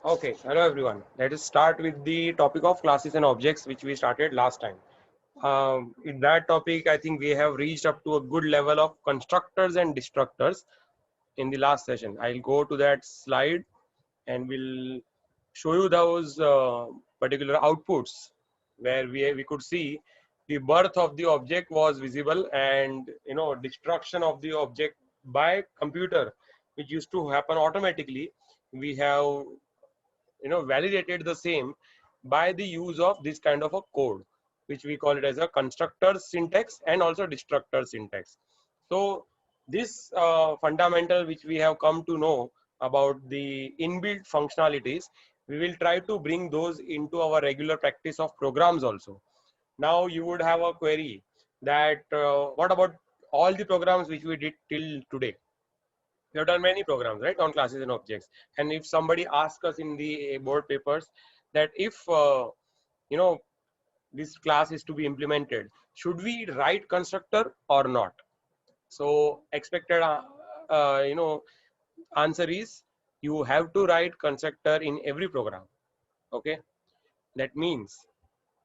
Okay, hello everyone. Let us start with the topic of classes and objects, which we started last time. In that topic, I think we have reached up to a good level of constructors and destructors in the last session. I'll go to that slide and we'll show you those particular outputs where we could see the birth of the object was visible and destruction of the object by computer, which used to happen automatically. We have validated the same by the use of this kind of a code, which we call it as a constructor syntax and also destructor syntax. So this fundamental which we have come to know about the inbuilt functionalities, we will try to bring those into our regular practice of programs also. Now you would have a query that what about all the programs which we did till today? We have done many programs, right, on classes and objects. And if somebody asks us in the board papers that if you know this class is to be implemented, should we write constructor or not? So expected answer is you have to write constructor in every program. Okay, that means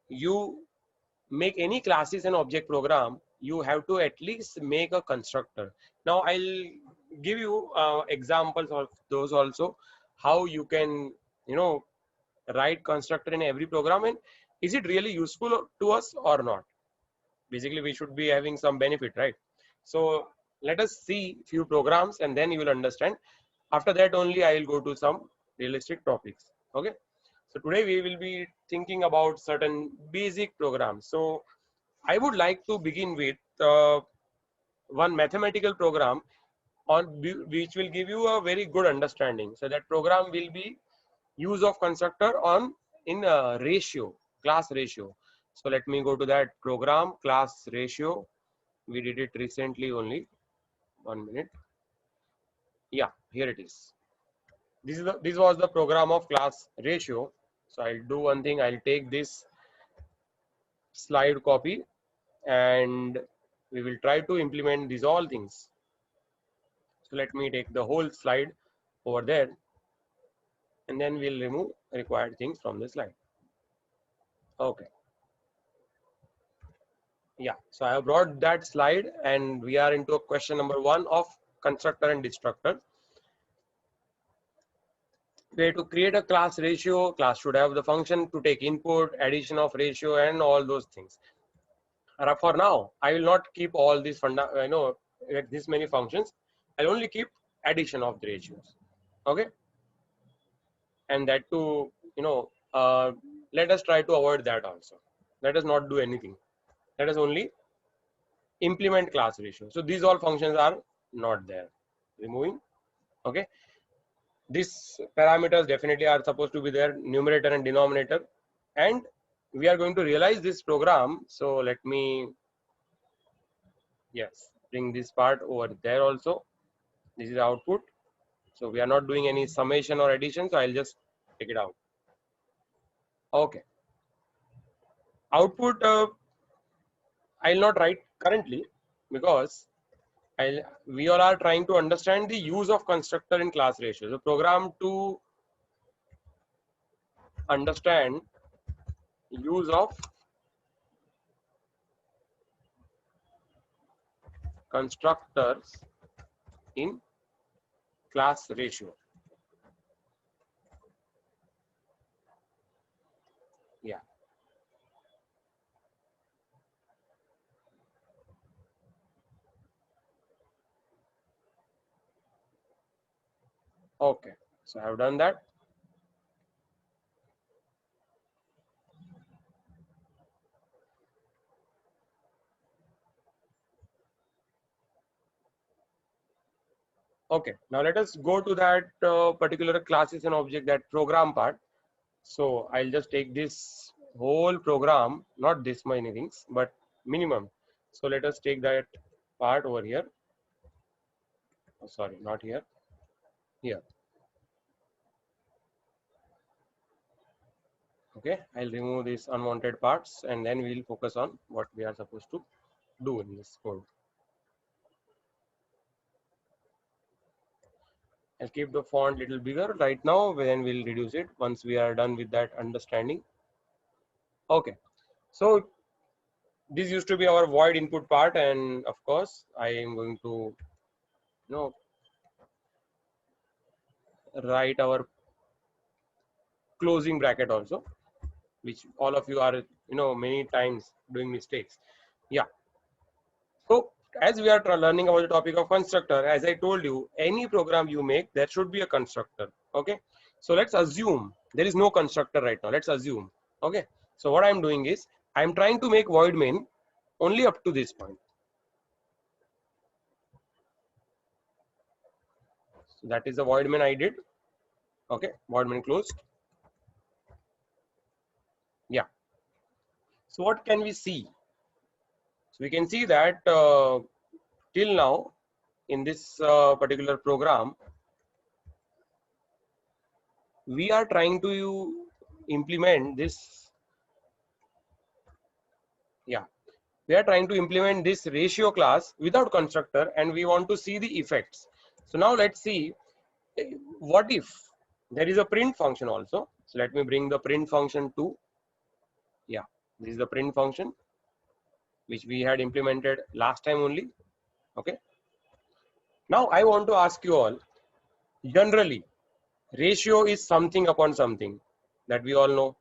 you make any classes and object program, you have to at least make a constructor. Now I'll give you examples of those also, how you can write constructor in every program, and is it really useful to us or not. Basically we should be having some benefit, right? So let us see few programs and then you will understand. After that only I will go to some realistic topics. Okay, so today we will be thinking about certain basic programs. So I would like to begin with one mathematical program on which will give you a very good understanding. So that program will be use of constructor on in ratio, class ratio. So let me go to that program, class ratio. We did it recently only. 1 minute. Yeah, here it is. This was the program of class ratio. So I'll do one thing. I'll take this slide copy and we will try to implement these all things. So let me take the whole slide over there and then we'll remove required things from the slide. Okay. Yeah, so I have brought that slide and we are into question number 1 of constructor and destructor. Where to create a class ratio, class should have the function to take input, addition of ratio and all those things. For now, I will not keep all these like this many functions. I'll only keep addition of the ratios. Okay, and that too, let us try to avoid that also. Let us not do anything. Let us only implement class ratio. So these all functions are not there. Removing. Okay, these parameters definitely are supposed to be there, numerator and denominator, and we are going to realize this program. So let me, yes, bring this part over there also. This is output. So we are not doing any summation or addition, so I'll just take it out. Okay, output I'll not write currently because we all are trying to understand the use of constructor in class ratio. The program to understand use of constructors in class ratio. Yeah. Okay. So I have done that. Okay. Now let us go to that particular classes and object, that program part. So I'll just take this whole program, not this many things, but minimum. So let us take that part over here. Oh, sorry, not here. Here. Okay. I'll remove these unwanted parts and then we'll focus on what we are supposed to do in this code. I'll keep the font little bigger right now, then we'll reduce it once we are done with that understanding. Okay, so this used to be our void input part, and of course I am going to write our closing bracket also, which all of you are many times doing mistakes. Yeah, so as we are learning about the topic of constructor, as I told you, any program you make, there should be a constructor. Okay, so let's assume there is no constructor right now. Let's assume. Okay, so what I'm doing is I'm trying to make void main only up to this point. So that is the void main I did. Okay, void main closed. Yeah, so what can we see? So we can see that till now in this particular program, we are trying to implement this. Yeah, we are trying to implement this ratio class without constructor, and we want to see the effects. So now let's see, what if there is a print function also. So let me bring the print function to, yeah, this is the print function which we had implemented last time only. Okay, now I want to ask you all, generally ratio is something upon something, that we all know.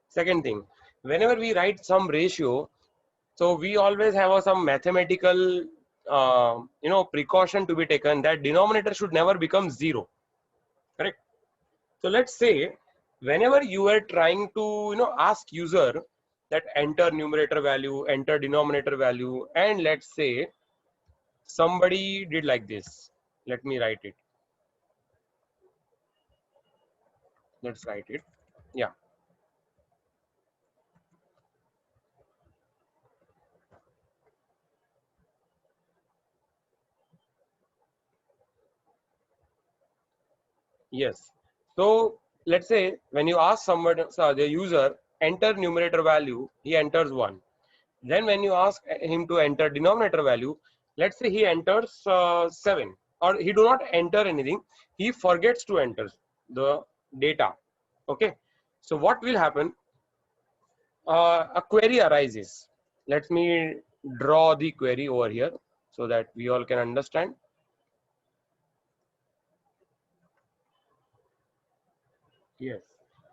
Second thing, whenever we write some ratio, so we always have some mathematical precaution to be taken, that denominator should never become 0. Correct? So let's say whenever you are trying to ask user that enter numerator value, enter denominator value, and let's say somebody did like this. Let me write it. Let's write it. Yeah. Yes. So let's say when you ask somebody, so the user enter numerator value, he enters 1. Then when you ask him to enter denominator value, let's say he enters 7, or he do not enter anything, he forgets to enter the data. Okay. So what will happen? A query arises. Let me draw the query over here so that we all can understand. Yes.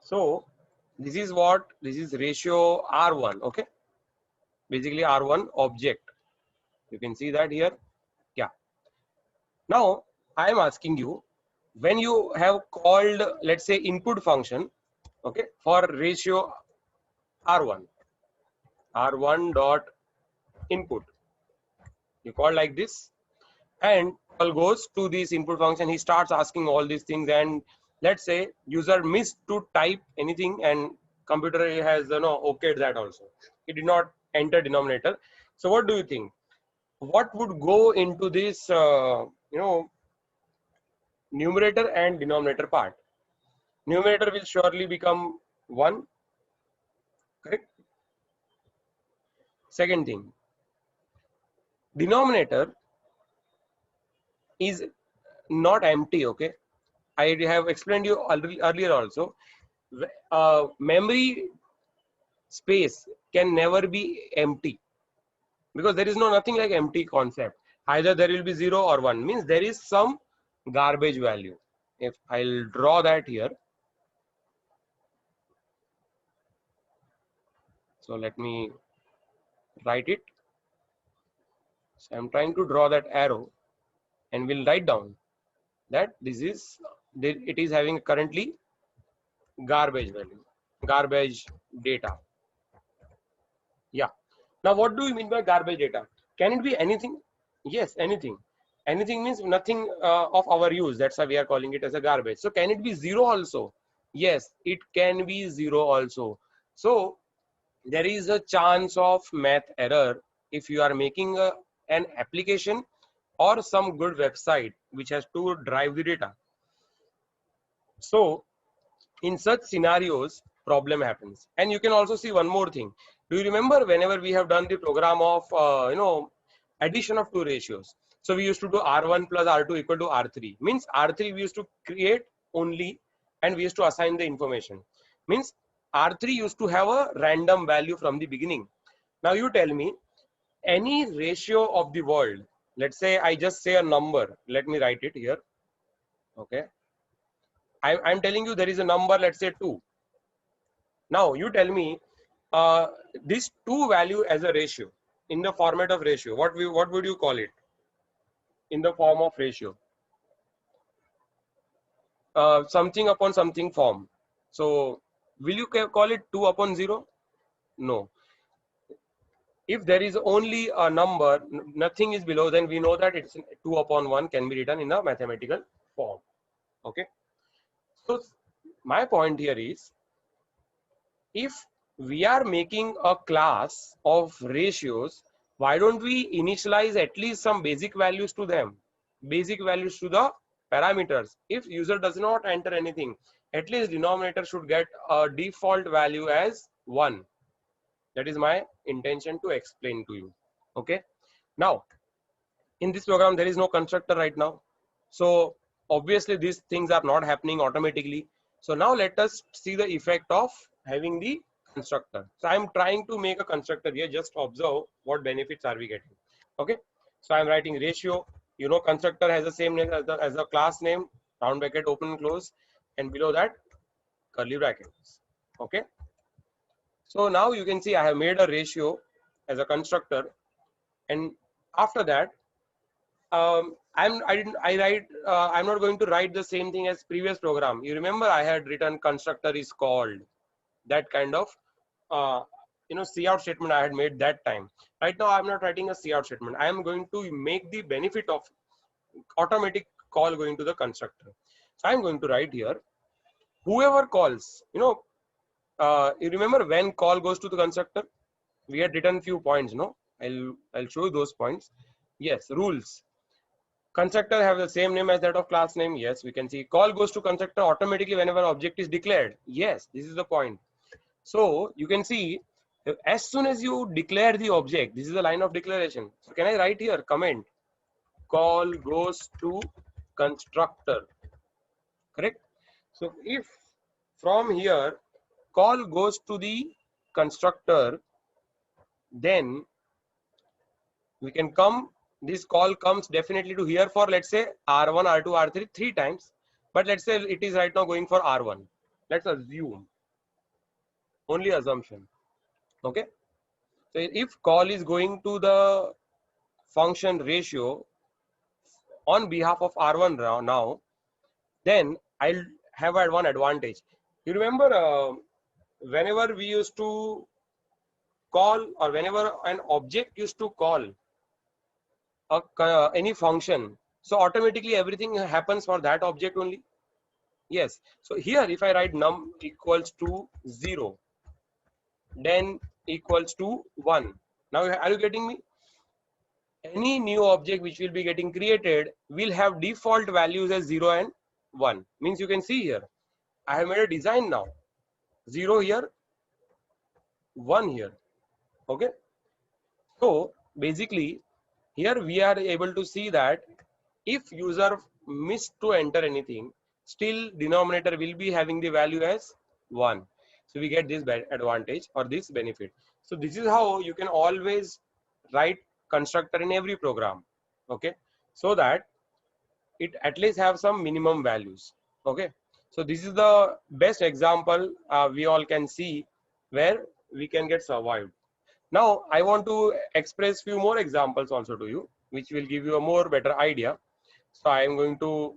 So this is ratio R1. Okay. Basically R1 object. You can see that here. Yeah. Now I am asking you, when you have called, let's say, input function, okay, for ratio R1 dot input, you call like this, and call goes to this input function. He starts asking all these things, and let's say user missed to type anything, and computer has okayed that also. He did not enter denominator. So what do you think? What would go into this numerator and denominator part? Numerator will surely become 1. Correct? Second thing, denominator is not empty. Okay, I have explained you earlier also. Memory space can never be empty, because there is nothing like empty concept. Either there will be 0 or 1, means there is some garbage value. If I'll draw that here, so let me write it. So I'm trying to draw that arrow, and we'll write down that this is, it is having currently garbage value, garbage data. Yeah. Now what do you mean by garbage data? Can it be anything? Yes, anything. Anything means nothing of our use. That's why we are calling it as a garbage. So can it be 0 also? Yes, it can be 0 also. So there is a chance of math error if you are making an application or some good website which has to drive the data. So in such scenarios, problem happens. And you can also see one more thing. Do you remember whenever we have done the program of addition of two ratios? So we used to do R1 plus R2 equal to R3. Means R3 we used to create only, and we used to assign the information. Means R3 used to have a random value from the beginning. Now you tell me any ratio of the world. Let's say I just say a number. Let me write it here. Okay. I'm telling you there is a number, let's say 2. Now you tell me this 2 value as a ratio in the format of ratio. What would you call it in the form of ratio? Something upon something form. So will you call it 2 upon 0? No. If there is only a number, nothing is below, then we know that it's 2 upon 1 can be written in a mathematical form. Okay. So my point here is, if we are making a class of ratios, why don't we initialize at least some basic values to them, basic values to the parameters? If user does not enter anything, at least denominator should get a default value as 1. That is my intention to explain to you. Okay. Now in this program there is no constructor right now, so obviously these things are not happening automatically. So now let us see the effect of having the constructor. So I'm trying to make a constructor here. Just observe what benefits are we getting. Okay, so I'm writing ratio. You know, constructor has the same name as the class name, round bracket open and close, and below that curly brackets. Okay, so now you can see I have made a ratio as a constructor, and after that I'm not going to write the same thing as previous program. You remember I had written constructor is called, that kind of cout statement I had made that time. Right now I'm not writing a cout statement. I am going to make the benefit of automatic call going to the constructor. So I'm going to write here whoever calls, you remember when call goes to the constructor, we had written few points. No, I'll show you those points. Yes, rules. Constructor have the same name as that of class name. Yes, we can see call goes to constructor automatically whenever object is declared. Yes, this is the point. So you can see as soon as you declare the object, this is the line of declaration. So can I write here comment call goes to constructor, correct? So if from here call goes to the constructor, then we can come, this call comes definitely to here for, let's say, R1, R2, R3 3 times, but let's say it is right now going for R1. Let's assume, only assumption. Okay, so if call is going to the function ratio on behalf of R1 now, then I'll have one advantage. You remember whenever we used to call, or whenever an object used to call any function, so automatically everything happens for that object only. Yes, so here if I write num equals to 0, then equals to 1. Now are you getting me? Any new object which will be getting created will have default values as 0 and 1. Means you can see here I have made a design now, 0 here, 1 here. Okay, so basically here we are able to see that if user missed to enter anything, still denominator will be having the value as 1. So we get this advantage or this benefit. So this is how you can always write constructor in every program. Okay, so that it at least have some minimum values. Okay, so this is the best example we all can see where we can get survived. Now I want to express few more examples also to you, which will give you a more better idea. So I am going to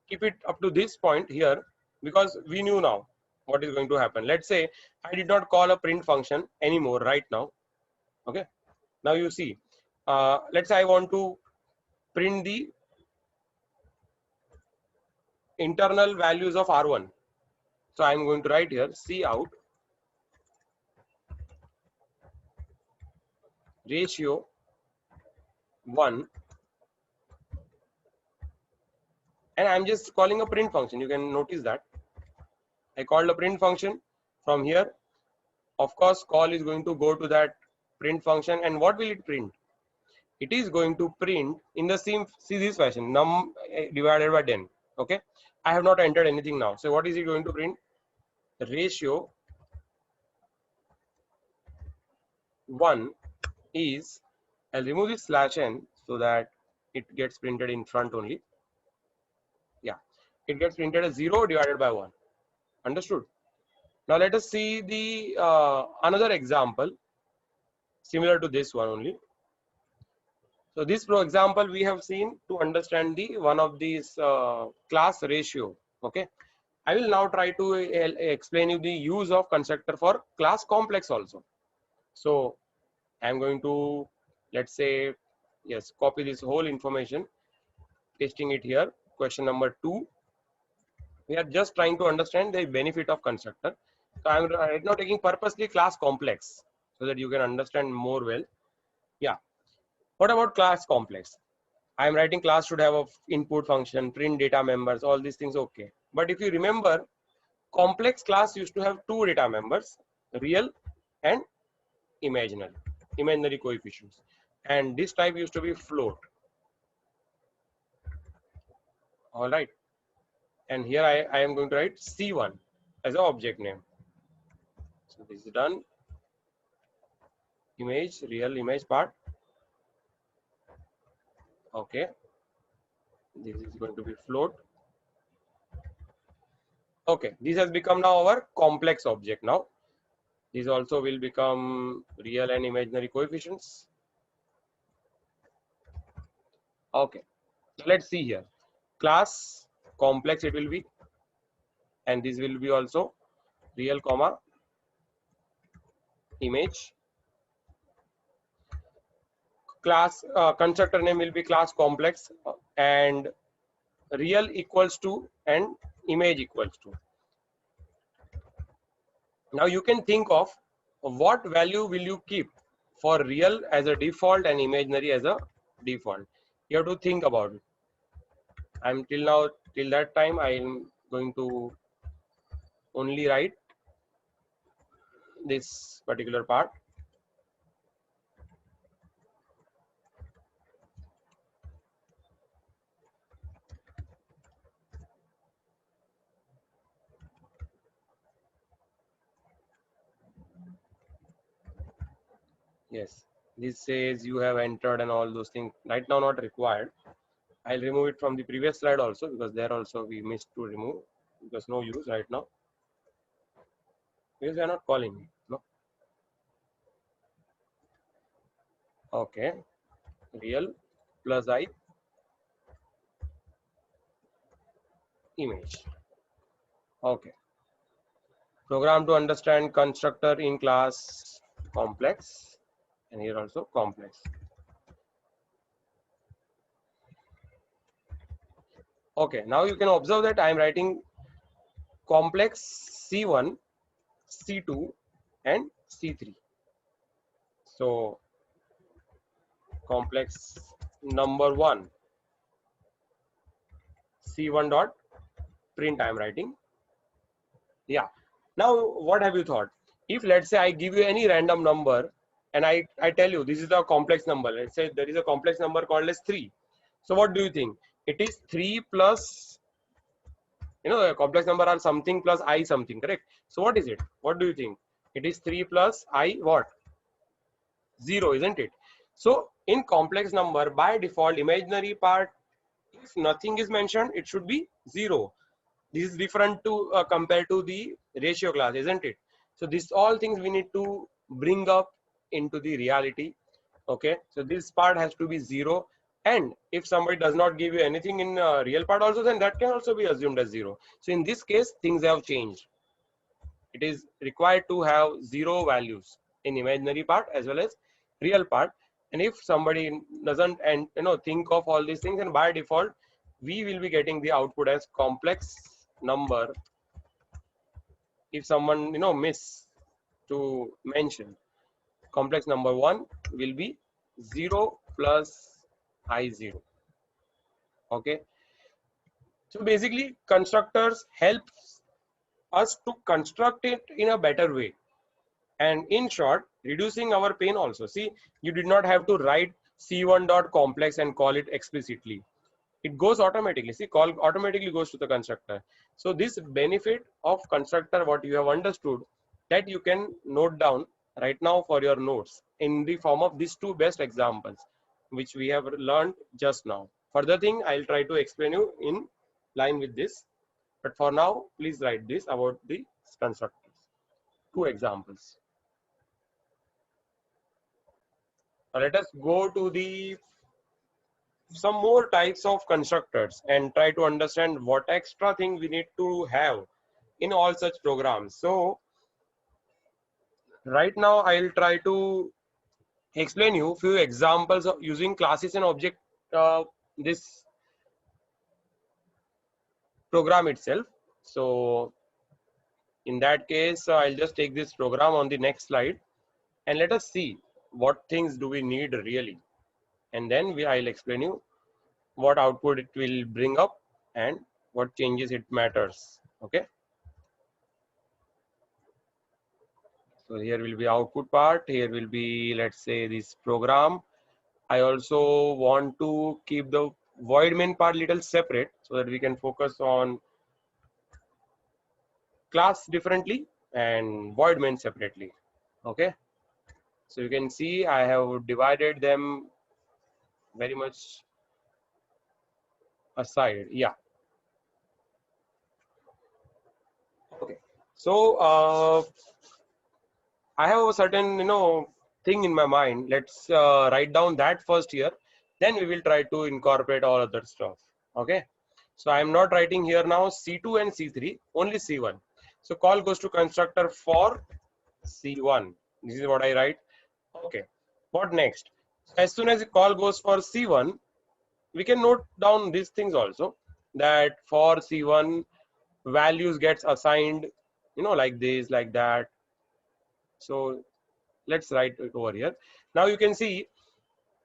keep it up to this point here, because we knew now what is going to happen. Let's say I did not call a print function anymore right now. Okay, now you see, let's say I want to print the internal values of R1. So I'm going to write here cout ratio 1, and I'm just calling a print function. You can notice that I called a print function. From here, of course, call is going to go to that print function, and what will it print? it is going to print in the same, see this fashion, num divided by den. Okay, I have not entered anything now. So what is it going to print? Ratio 1 is, I'll remove this slash n so that it gets printed in front only. Yeah, it gets printed as 0 divided by 1. Understood? Now let us see the another example similar to this one only. So this for example we have seen to understand the one of these class ratio. Okay, I will now try to explain you the use of constructor for class complex also. So I am going to, let's say, yes, copy this whole information, pasting it here. Question number 2. We are just trying to understand the benefit of constructor. So I am right now taking purposely class complex so that you can understand more well. Yeah. What about class complex? I am writing class should have a input function, print data members, all these things. Okay. But if you remember, complex class used to have two data members, real and imaginary coefficients. And this type used to be float. All right. And here I am going to write C1 as an object name. So this is done. Image, real image part. Okay. This is going to be float. Okay. This has become now our complex object now. These also will become real and imaginary coefficients. Okay. Let's see here. Class complex it will be. And this will be also real comma image. Class constructor name will be class complex and real equals to and image equals to. Now you can think of what value will you keep for real as a default and imaginary as a default. You have to think about it. I'm till that time I am going to only write this particular part. Yes, this says you have entered and all those things. Right now not required. I'll remove it from the previous slide also because there also we missed to remove because no use right now. Because they are not calling me. No. Okay. Real plus I image. Okay. Program to understand constructor in class complex and here also complex. Okay. Now you can observe that I am writing complex C1, C2 and C3. So complex number 1 C1 dot print I am writing. Yeah. Now what have you thought? If let's say I give you any random number and I tell you this is a complex number. Let's say there is a complex number called as 3. So what do you think? It is 3 plus, a complex number are something plus I something, correct? So what is it? What do you think? It is 3 plus I what? 0, isn't it? So in complex number by default imaginary part, if nothing is mentioned, it should be 0. This is different to compared to the ratio class, isn't it? So this all things we need to bring up into the reality. Okay, so this part has to be 0, and if somebody does not give you anything in real part also, then that can also be assumed as 0. So in this case things have changed. It is required to have 0 values in imaginary part as well as real part. And if somebody doesn't and think of all these things, and by default we will be getting the output as complex number. If someone miss to mention, complex number 1 will be 0 plus I0. Okay, so basically constructors help us to construct it in a better way, and in short reducing our pain also. See, you did not have to write C1 dot complex and call it explicitly. It goes automatically. See, call automatically goes to the constructor. So this benefit of constructor, what you have understood, that you can note down right now for your notes in the form of these two best examples, which we have learned just now. Further thing, I'll try to explain you in line with this. But for now, please write this about the constructors. Two examples. Now let us go to the some more types of constructors and try to understand what extra thing we need to have in all such programs. So right now I'll try to explain you few examples of using classes and object this program itself. So in that case, I'll just take this program on the next slide and let us see what things do we need really, and then I'll explain you what output it will bring up and what changes it matters. Okay, so here will be output part, here will be, let's say, this program. I also want to keep the void main part little separate so that we can focus on class differently and void main separately. Okay, so you can see I have divided them very much aside. Yeah. Okay, so I have a certain thing in my mind. Let's write down that first here, then we will try to incorporate all other stuff. Okay, so I am not writing here now C2 and C3, only C1. So call goes to constructor for C1. This is what I write. Okay, what next? As soon as the call goes for C1, we can note down these things also, that for C1 values gets assigned, like this, like that. So let's write it over here. Now you can see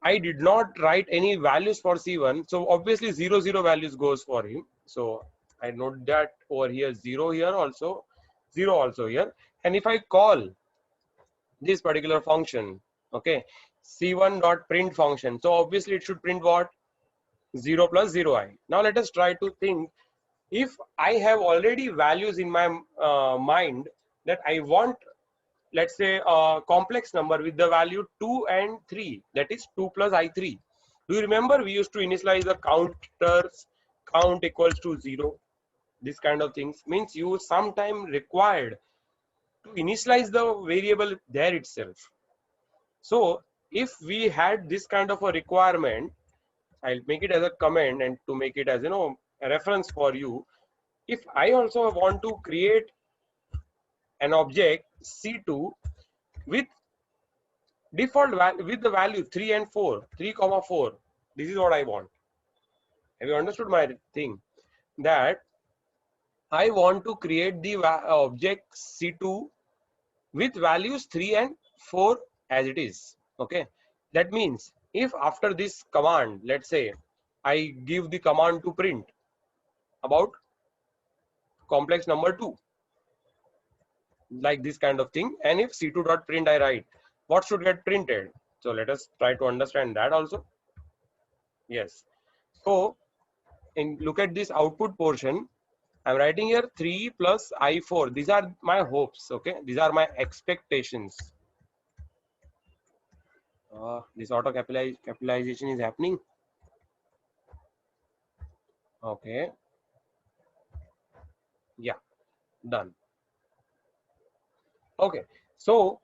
I did not write any values for C1, so obviously 0 0 values goes for him. So I note that over here, 0 here also, 0 also here. And if I call this particular function, okay, C1 dot print function, so obviously it should print what? 0 plus 0i. Now let us try to think, if I have already values in my mind that I want, let's say, a complex number with the value 2 and 3, that is 2 plus i3. Do you remember we used to initialize the counters, count equals to 0? This kind of things means you sometime required to initialize the variable there itself. So if we had this kind of a requirement, I'll make it as a comment and to make it as a reference for you. If I also want to create an object C2 with default value, with the value 3 and 4, 3 comma 4, this is what I want. Have you understood my thing? That I want to create the object C2 with values 3 and 4 as it is. Okay, that means if after this command, let's say I give the command to print about complex number 2, like this kind of thing, and if C2 dot print I write, what should get printed? So let us try to understand that also. Yes, so look at this output portion. I'm writing here 3 plus i4. These are my hopes. Okay, these are my expectations. This auto capitalization is happening. Okay, yeah, done. Okay, so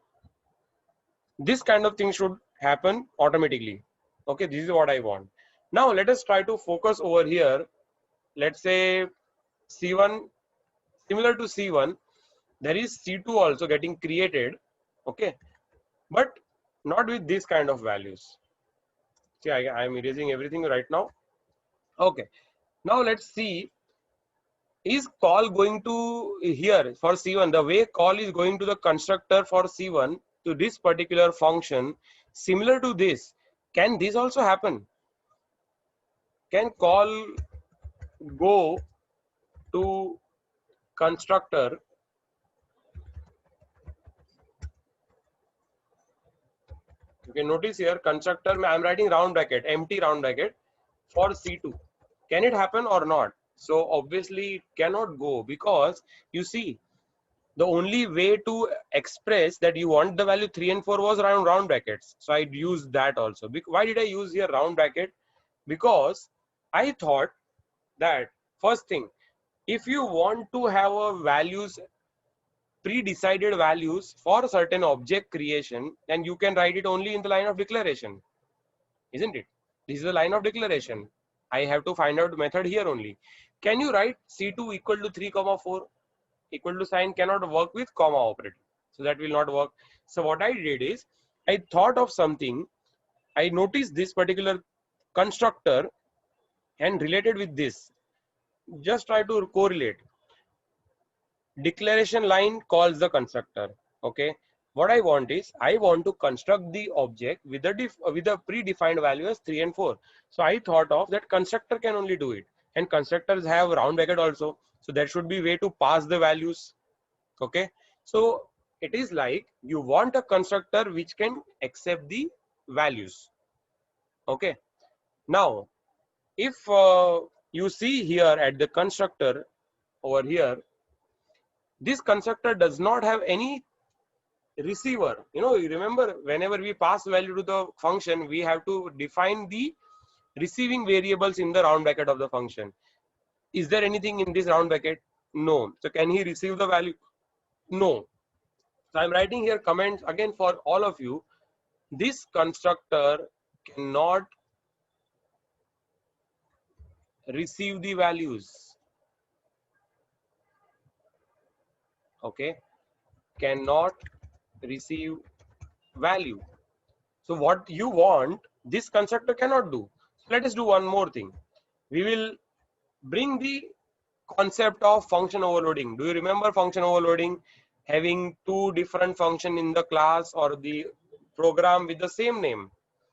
this kind of thing should happen automatically. Okay, this is what I want. Now let us try to focus over here. Let's say C1, similar to C1, there is C2 also getting created. Okay, but not with this kind of values. See, I am erasing everything right now. Okay, now let's see, is call going to here for C1, the way call is going to the constructor for C1 to this particular function, similar to this, can this also happen? Can call go to constructor Okay, notice here constructor I am writing round bracket, empty round bracket for C2. Can it happen or not? So obviously it cannot go, because you see the only way to express that you want the value 3 and 4 was around round brackets. So I used that also. Why did I use here round bracket? Because I thought that first thing, if you want to have a values, pre-decided values for certain object creation, then you can write it only in the line of declaration, isn't it? This is the line of declaration. I have to find out method here only. Can you write C2 equal to 3 comma 4? Equal to sign cannot work with comma operator, so that will not work. So what I did is I thought of something. I noticed this particular constructor and related with this. Just try to correlate. Declaration line calls the constructor. Okay, what I want is I want to construct the object with a predefined value as 3 and 4. So I thought of that constructor can only do it, and constructors have round bracket also, so there should be way to pass the values. Okay, so it is like you want a constructor which can accept the values. Okay, now if you see here at the constructor over here, this constructor does not have any receiver. You remember whenever we pass value to the function, we have to define the receiving variables in the round bracket of the function. Is there anything in this round bracket? No. So can he receive the value? No. So I'm writing here comments again for all of you. This constructor cannot receive the values. Okay, cannot receive value. So what you want, this constructor cannot do. So let us do one more thing. We will bring the concept of function overloading. Do you remember function overloading? Having two different function in the class or the program with the same name.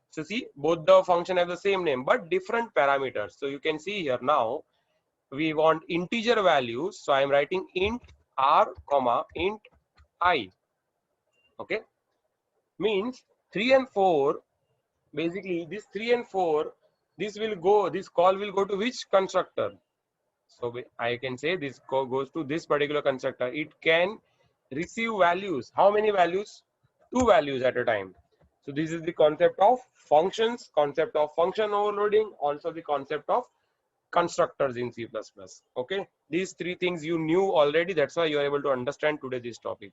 So see, both the function have the same name but different parameters. So you can see here now we want integer values. So I am writing int r comma int I. Okay, means 3 and 4. Basically this 3 and 4, this call will go to which constructor? So I can say this call goes to this particular constructor. It can receive values. How many values? 2 values at a time. So this is the concept of functions, concept of function overloading, also the concept of constructors in C++. Okay, these three things you knew already. That's why you are able to understand today this topic.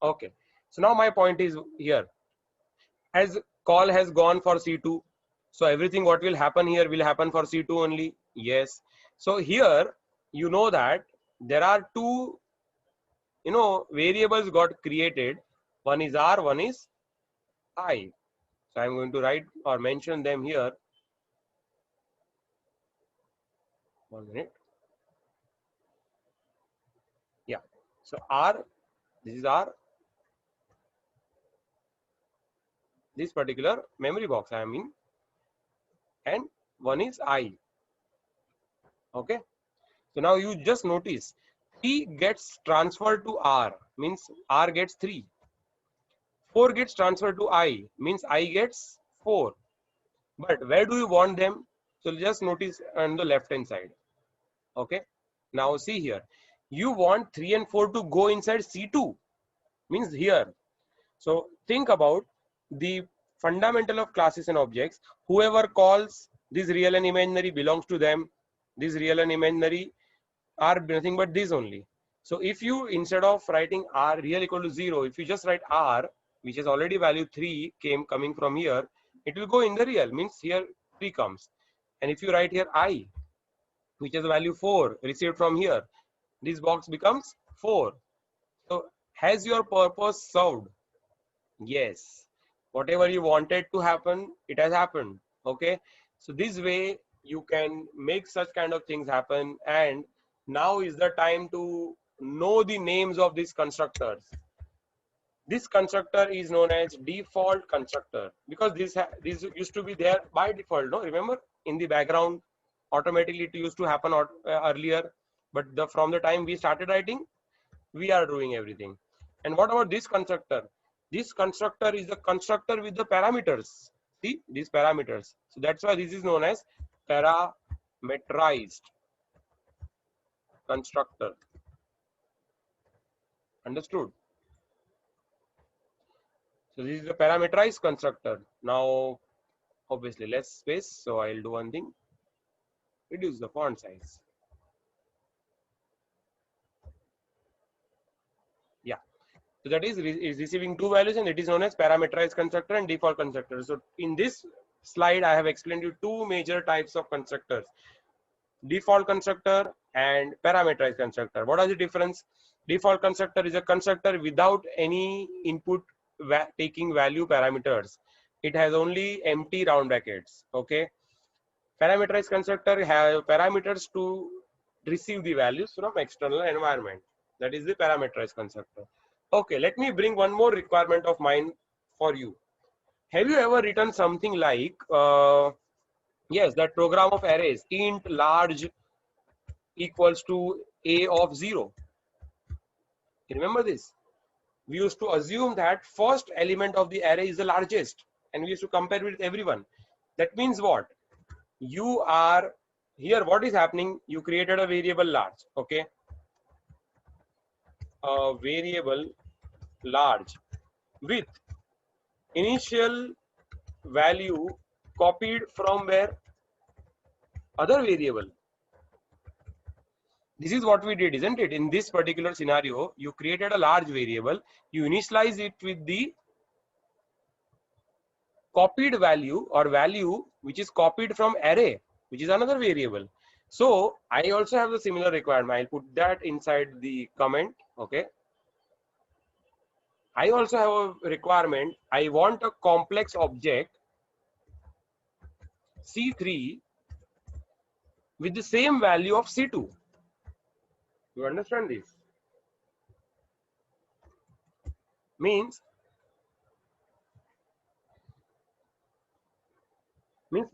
Okay, so now my point is here, as call has gone for C2, so everything what will happen here will happen for C2 only. Yes. So here you know that there are two variables got created. One is r, one is I. So I'm going to write or mention them here. 1 minute. Yeah, so r, this is r, this particular memory box I mean, and one is I. Okay, so now you just notice 3 gets transferred to r, means r gets 3. 4 gets transferred to I, means I gets 4. But where do you want them? So just notice on the left hand side. Okay, now see here, you want 3 and 4 to go inside C2, means here. So think about the fundamental of classes and objects. Whoever calls this real and imaginary belongs to them. This real and imaginary are nothing but this only. So if you, instead of writing r real equal to 0, if you just write r, which is already value 3 coming from here, it will go in the real, means here 3 comes. And if you write here I, which is value 4 received from here, this box becomes 4. So has your purpose served? Yes, whatever you wanted to happen, it has happened. Okay, so this way you can make such kind of things happen. And now is the time to know the names of these constructors. This constructor is known as default constructor, because this used to be there by default. No, remember in the background automatically it used to happen earlier, but from the time we started writing, we are doing everything. And what about this constructor? This constructor is the constructor with the parameters. See these parameters. So that's why this is known as parameterized constructor. Understood? So this is the parameterized constructor. Now, obviously less space. So I'll do one thing. Reduce the font size. Yeah. So that is receiving two values, and it is known as parameterized constructor and default constructor. So in this slide, I have explained you two major types of constructors: default constructor and parameterized constructor. What are the difference? Default constructor is a constructor without any input taking value parameters. It has only empty round brackets. Okay. Parameterized constructor have parameters to receive the values from external environment. That is the parameterized constructor. Okay, let me bring one more requirement of mine for you. Have you ever written something like, yes, that program of arrays int large equals to a of 0? You remember this? We used to assume that first element of the array is the largest, and we used to compare with everyone. That means what? You are here, what is happening? You created a variable large, okay? A variable large with initial value copied from where? Other variable. This is what we did, isn't it? In this particular scenario, you created a large variable, you initialize it with the copied value or value which is copied from array, which is another variable. So I also have the similar requirement. I'll put that inside the comment. Okay. I also have a requirement. I want a complex object C3 with the same value of C2. You understand this? Means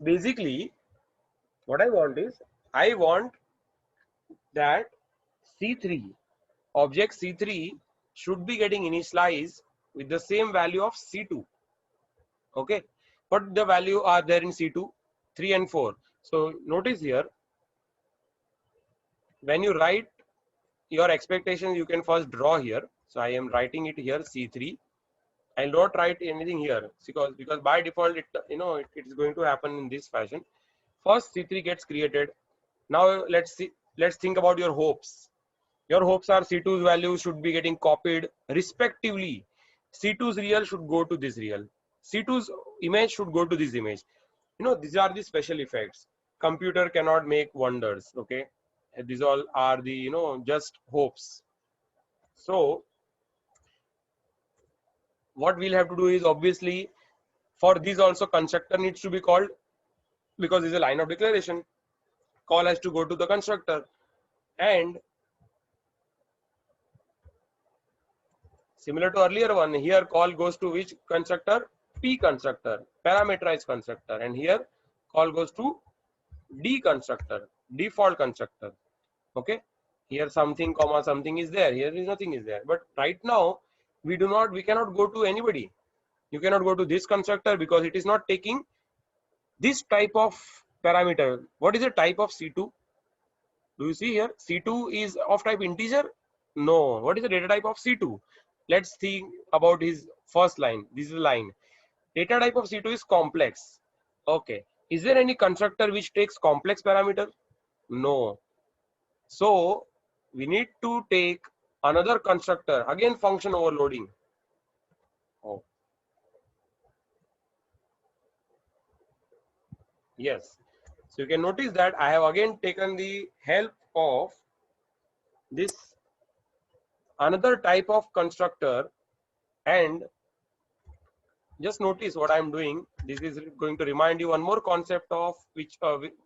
basically what I want is, I want that C3 object C3 should be getting initialized with the same value of C2. Okay, what the value are there in C2? 3 and 4. So notice here, when you write your expectations, you can first draw here. So I am writing it here C3. I'll not write anything here because by default it it is going to happen in this fashion. First C3 gets created. Now let's think about your hopes. Your hopes are C2's value should be getting copied respectively. C2's real should go to this real. C2's image should go to this image. These are the special effects. Computer cannot make wonders. Okay, these all are the just hopes. So what we'll have to do is, obviously, for this also constructor needs to be called, because it's a line of declaration. Call has to go to the constructor, and similar to earlier one, here call goes to which constructor? P constructor, parameterized constructor, and here call goes to D constructor, default constructor. Okay, here something comma something is there, here is nothing is there. But right now we cannot go to anybody. You cannot go to this constructor because it is not taking this type of parameter. What is the type of C2? Do you see here? C2 is of type integer? No. What is the data type of C2? Let's think about his first line. This is the line. Data type of C2 is complex. Okay. Is there any constructor which takes complex parameter? No. So we need to take another constructor. Again, function overloading. Oh, yes. So you can notice that I have again taken the help of this another type of constructor, and just notice what I'm doing. This is going to remind you one more concept of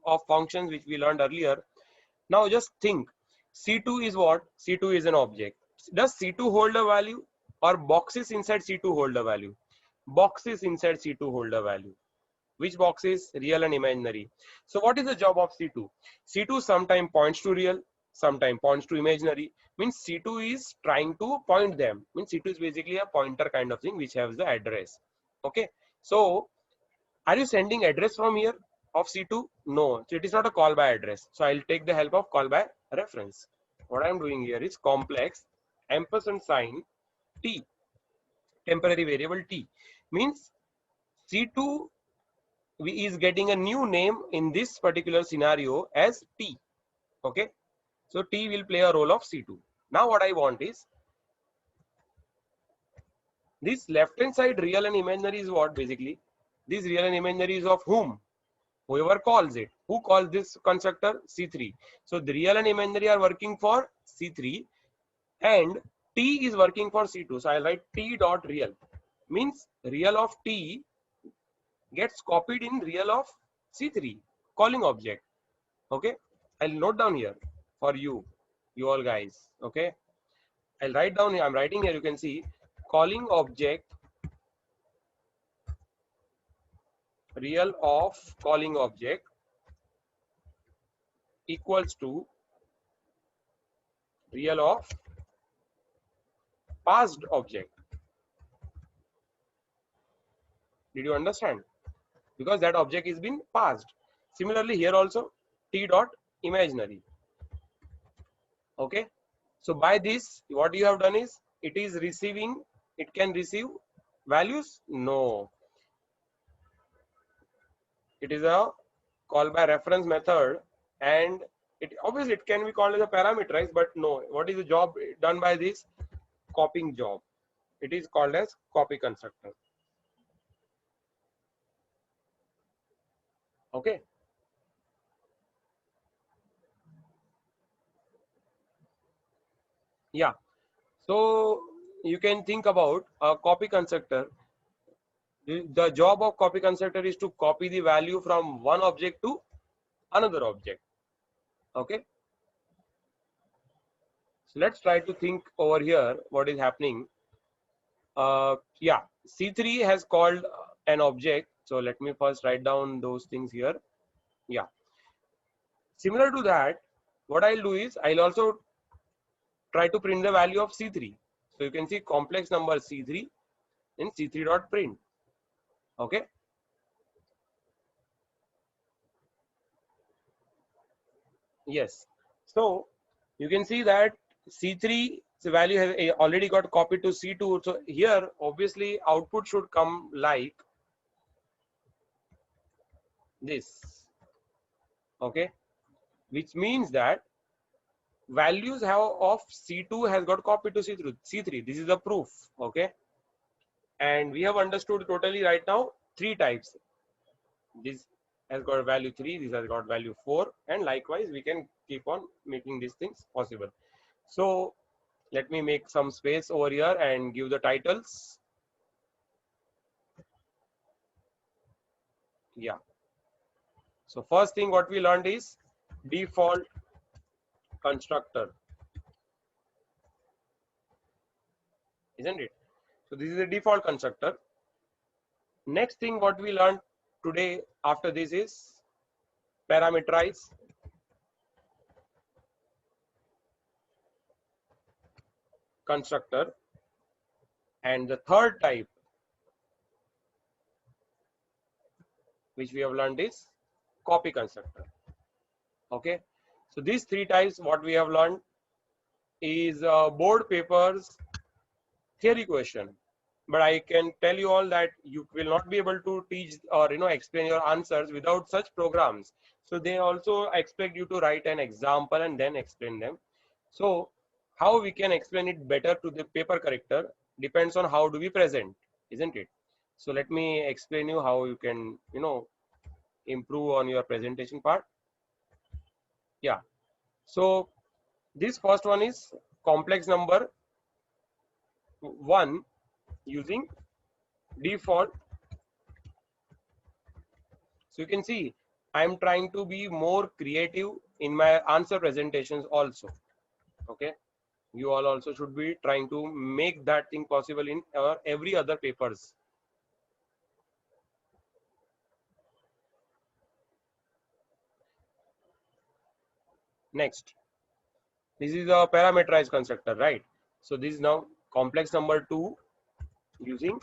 of functions which we learned earlier. Now just think, C2 is what? C2 is an object. Does C2 hold a value, or boxes inside C2 hold a value? Boxes inside C2 hold a value. Which boxes? Real and imaginary. So what is the job of C2? C2 sometimes points to real, sometime points to imaginary, means C2 is trying to point them, means C2 is basically a pointer kind of thing which has the address. Okay, so are you sending address from here of C2? No, so it is not a call by address. So I'll take the help of call by reference. What I'm doing here is complex ampersand sign T, temporary variable T, means C2 is getting a new name in this particular scenario as T. Okay, so T will play a role of C2. Now what I want is this left hand side real and imaginary is what basically, this real and imaginary is of whom? Whoever calls it. Who calls this constructor? C3. So the real and imaginary are working for C3 and T is working for C2. So I'll write T dot real, means real of T gets copied in real of C3 calling object. Okay, I'll note down here for you all guys. Okay, I'll write down here. I'm writing here. You can see calling object real of calling object equals to real of passed object. Did you understand? Because that object is been passed. Similarly here also T dot imaginary. Okay, so by this what you have done is it is receiving, it can receive values. No, it is a call by reference method, and it obviously it can be called as a parameterized, but no, what is the job done by this copying job? It is called as copy constructor. Okay, yeah, so you can think about a copy constructor. The job of copy constructor is to copy the value from one object to another object. Okay, so let's try to think over here what is happening. Yeah, C3 has called an object. So let me first write down those things here. Yeah, similar to that, what I'll do is I'll also try to print the value of C3. So you can see complex number C3 in C3 dot print. Okay, yes, so you can see that C3 value has already got copied to C2. So here obviously output should come like this. Okay, which means that values have of C2 has got copied to C3. This is the proof. Okay, and we have understood totally right now three types. This has got value 3, this has got value 4, and likewise we can keep on making these things possible. So let me make some space over here and give the titles. Yeah, so first thing what we learned is default constructor, isn't it? So this is a default constructor. Next thing what we learned today after this is parameterize constructor, and the third type which we have learned is copy constructor. Okay, so these three types what we have learned is board papers theory question, but I can tell you all that you will not be able to teach or explain your answers without such programs. So they also expect you to write an example and then explain them. So how we can explain it better to the paper corrector depends on how do we present, isn't it? So let me explain you how you can improve on your presentation part. Yeah, so this first one is complex number 1 using default. So you can see I'm trying to be more creative in my answer presentations also. Okay, you all also should be trying to make that thing possible in every other papers. Next, This is a parameterized constructor, right? So this is now complex number 2 using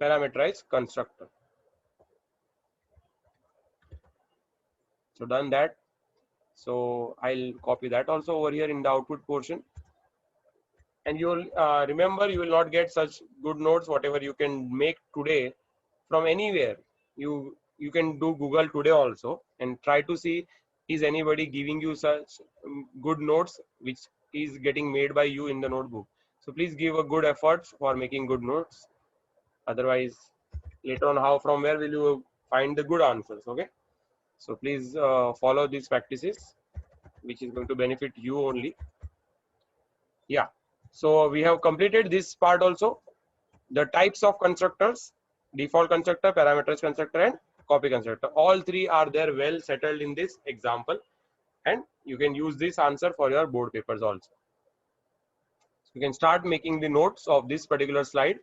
parameterized constructor. So done that. So I'll copy that also over here in the output portion. And you'll remember, you will not get such good notes whatever you can make today from anywhere. You can do Google today also and try to see, is anybody giving you such good notes which is getting made by you in the notebook. So please give a good effort for making good notes. Otherwise later on, how, from where will you find the good answers? Okay, so please follow these practices which is going to benefit you only. Yeah, so we have completed this part also. The types of constructors: default constructor, parameters constructor, and copy constructor. All three are there, well settled in this example, and you can use this answer for your board papers also. So you can start making the notes of this particular slide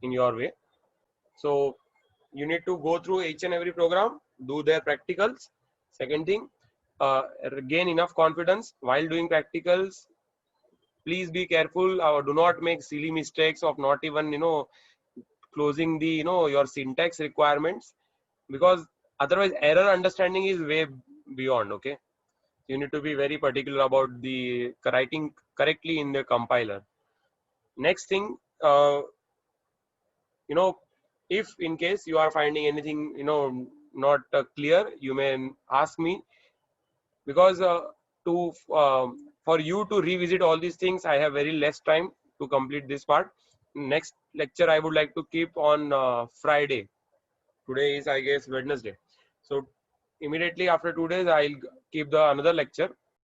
in your way. So you need to go through each and every program, do their practicals. Second thing, gain enough confidence while doing practicals. Please be careful, do not make silly mistakes of not even closing the your syntax requirements, because otherwise error understanding is way beyond. Okay, you need to be very particular about the writing correctly in the compiler. Next thing, you know if in case you are finding anything not clear, you may ask me, because to for you to revisit all these things, I have very less time to complete this part. Next lecture I would like to keep on Friday. Today is, I guess, Wednesday. So immediately after 2 days I'll keep the another lecture